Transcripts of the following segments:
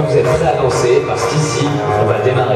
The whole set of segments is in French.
vous êtes prêts à danser parce qu'ici, on va démarrer.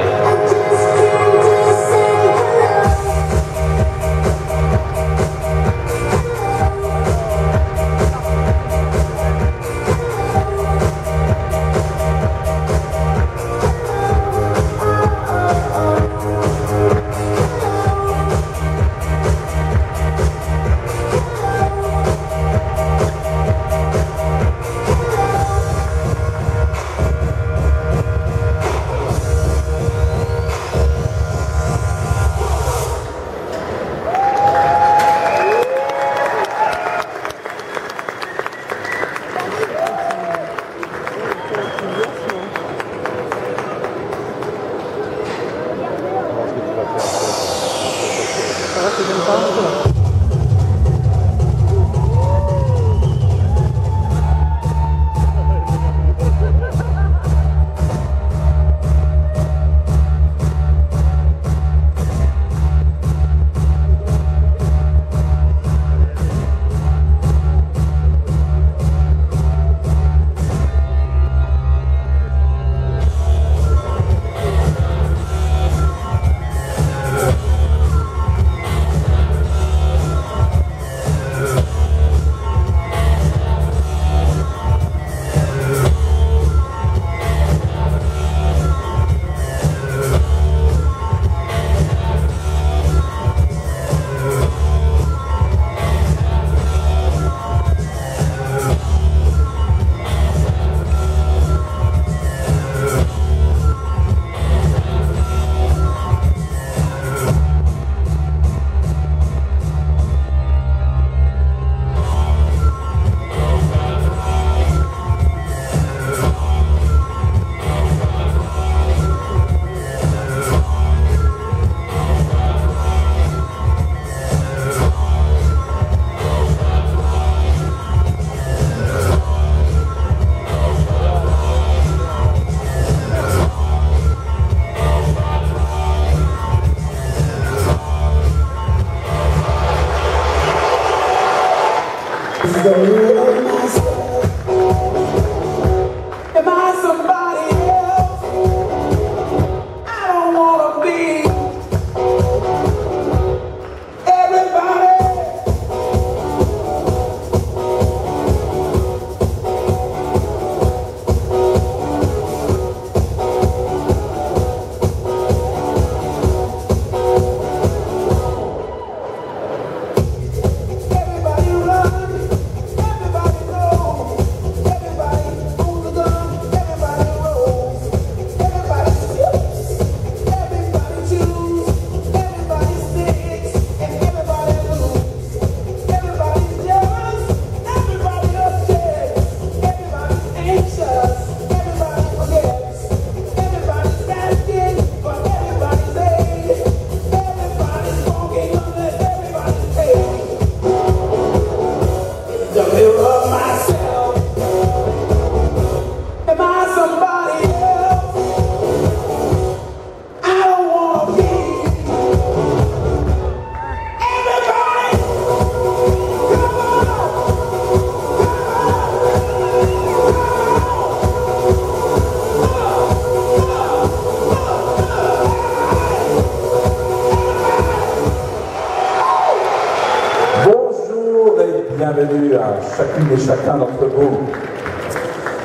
Bienvenue à chacune et chacun d'entre vous.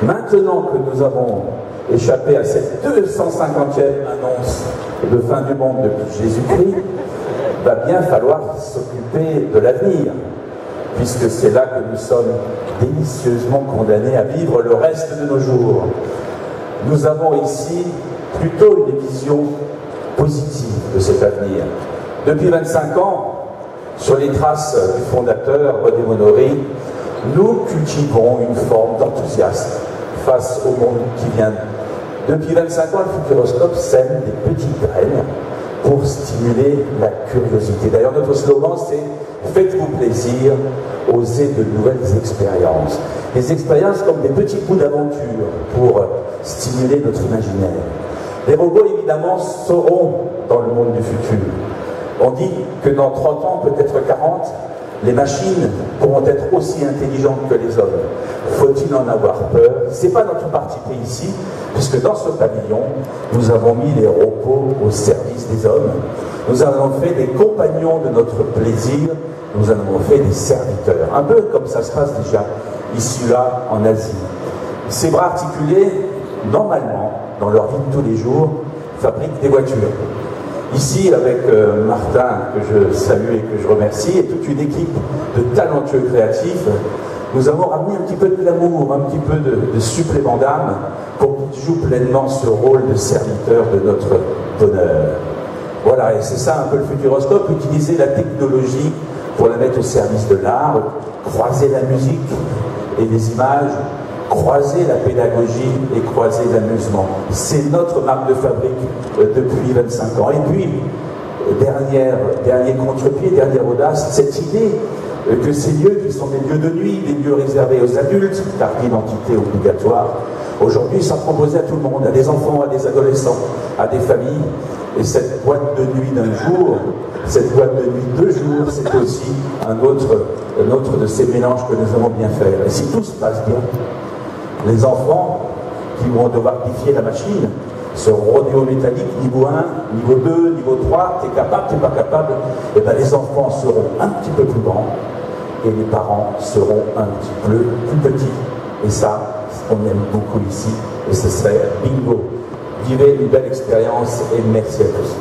Maintenant que nous avons échappé à cette 250e annonce de fin du monde depuis Jésus-Christ, va bien falloir s'occuper de l'avenir, puisque c'est là que nous sommes délicieusement condamnés à vivre le reste de nos jours. Nous avons ici plutôt une vision positive de cet avenir. Depuis 25 ans, sur les traces du fondateur René Monory, nous cultivons une forme d'enthousiasme face au monde qui vient. Depuis 25 ans, le Futuroscope sème des petites graines pour stimuler la curiosité. D'ailleurs, notre slogan, c'est « Faites-vous plaisir, osez de nouvelles expériences ». Des expériences comme des petits bouts d'aventure pour stimuler notre imaginaire. Les robots, évidemment, seront dans le monde du futur. On dit que dans 30 ans, peut-être 40, les machines pourront être aussi intelligentes que les hommes. Faut-il en avoir peur? C'est pas notre parti pris ici, puisque dans ce pavillon, nous avons mis les repos au service des hommes. Nous avons fait des compagnons de notre plaisir, nous en avons fait des serviteurs. Un peu comme ça se passe déjà ici là en Asie. Ces bras articulés, normalement, dans leur vie de tous les jours, fabriquent des voitures. Ici, avec Martin, que je salue et que je remercie, et toute une équipe de talentueux créatifs, nous avons ramené un petit peu de glamour, un petit peu de supplément d'âme pour qu'ils jouent pleinement ce rôle de serviteur de notre bonheur. Voilà, et c'est ça un peu le Futuroscope, utiliser la technologie pour la mettre au service de l'art, croiser la musique et les images, croiser la pédagogie et croiser l'amusement. C'est notre marque de fabrique depuis 25 ans. Et puis, dernier contre-pied, dernière audace, cette idée que ces lieux qui sont des lieux de nuit, des lieux réservés aux adultes, carte d'identité obligatoire, aujourd'hui sont proposés à tout le monde, à des enfants, à des adolescents, à des familles. Et cette boîte de nuit d'un jour, cette boîte de nuit 2 jours, c'est aussi un autre de ces mélanges que nous avons bien faire. Et si tout se passe bien, les enfants qui vont devoir défier la machine, ce rodéo métallique, niveau 1, niveau 2, niveau 3, t'es capable, t'es pas capable, et bien les enfants seront un petit peu plus grands et les parents seront un petit peu plus petits. Et ça, on aime beaucoup ici, et ce serait bingo. Vivez une belle expérience et merci à tous.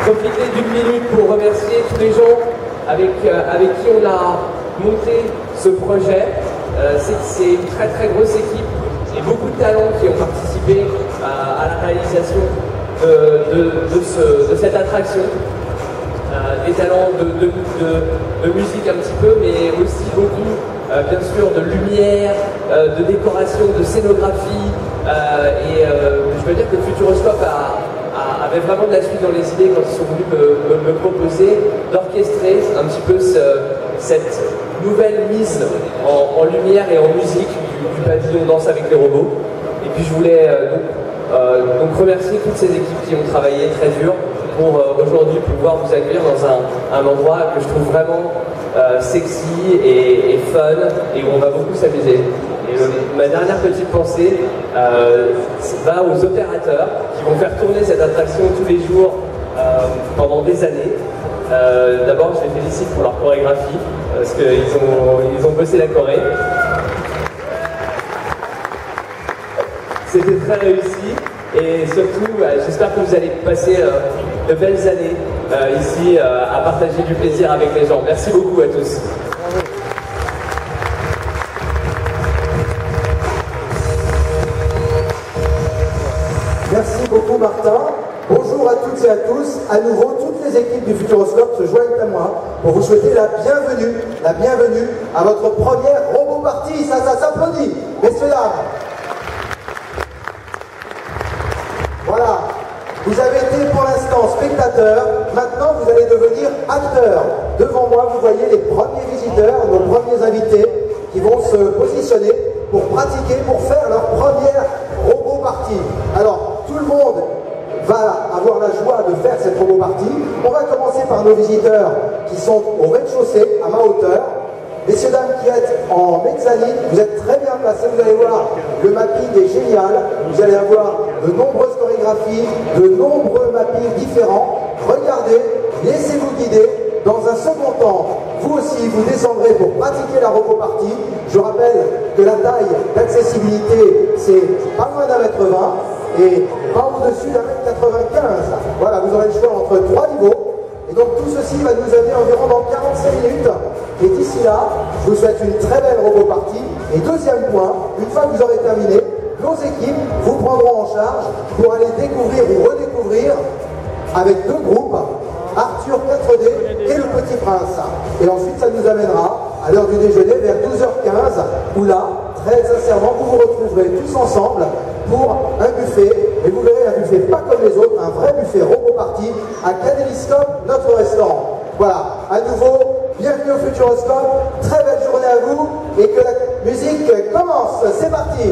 Profiter d'une minute pour remercier tous les gens avec qui on a monté ce projet. C'est une très très grosse équipe et beaucoup de talents qui ont participé à la réalisation de cette attraction. Des talents de musique un petit peu, mais aussi beaucoup, bien sûr, de lumière, de décoration, de scénographie. Je veux dire que le Futuroscope avait vraiment de la suite dans les idées quand ils sont venus me proposer d'orchestrer un petit peu cette nouvelle mise en lumière et en musique du pavillon Danse avec les robots. Et puis je voulais donc remercier toutes ces équipes qui ont travaillé très dur pour aujourd'hui pouvoir vous accueillir dans un endroit que je trouve vraiment sexy et fun et où on va beaucoup s'amuser. Et ma dernière petite pensée va aux opérateurs qui vont faire tourner cette attraction tous les jours pendant des années. D'abord, je les félicite pour leur chorégraphie parce qu'ils ont bossé la choré. C'était très réussi et surtout, j'espère que vous allez passer de belles années ici à partager du plaisir avec les gens. Merci beaucoup à tous. Merci beaucoup Martin. Bonjour à toutes et à tous. À nouveau, toutes les équipes du Futuroscope se joignent à moi pour vous souhaiter la bienvenue à votre première robot party. Ça s'applaudit, messieurs dames. initialement spectateurs, maintenant vous allez devenir acteurs. Devant moi, vous voyez les premiers visiteurs, nos premiers invités qui vont se positionner pour pratiquer, pour faire leur première robot party. Alors, tout le monde va avoir la joie de faire cette robot party. On va commencer par nos visiteurs qui sont au rez-de-chaussée, à ma hauteur. Messieurs, dames qui êtes en mezzanine, vous êtes très bien placés, vous allez voir, le mapping est génial, vous allez avoir de nombreuses chorégraphies, de nombreux mappings différents. Regardez, laissez-vous guider. Dans un second temps, vous aussi, vous descendrez pour pratiquer la robot party. Je rappelle que la taille d'accessibilité, c'est pas moins d'1,20 m et pas au-dessus d'1,95 m. Voilà, vous aurez le choix entre 3 niveaux. Et donc tout ceci va nous amener environ dans 45 minutes. Et d'ici là, je vous souhaite une très belle robot party. Et deuxième point, une fois que vous aurez terminé, nos équipes vous prendront en charge pour aller découvrir ou redécouvrir avec 2 groupes, Arthur 4D et le Petit Prince. Et ensuite, ça nous amènera à l'heure du déjeuner vers 12h15, où là, très sincèrement, vous vous retrouverez tous ensemble pour un buffet. Et vous verrez un buffet pas comme les autres, un vrai buffet robot party à Canéliscope, notre restaurant. Voilà, à nouveau, bienvenue au Futuroscope, très belle journée à vous et que la musique commence. C'est parti!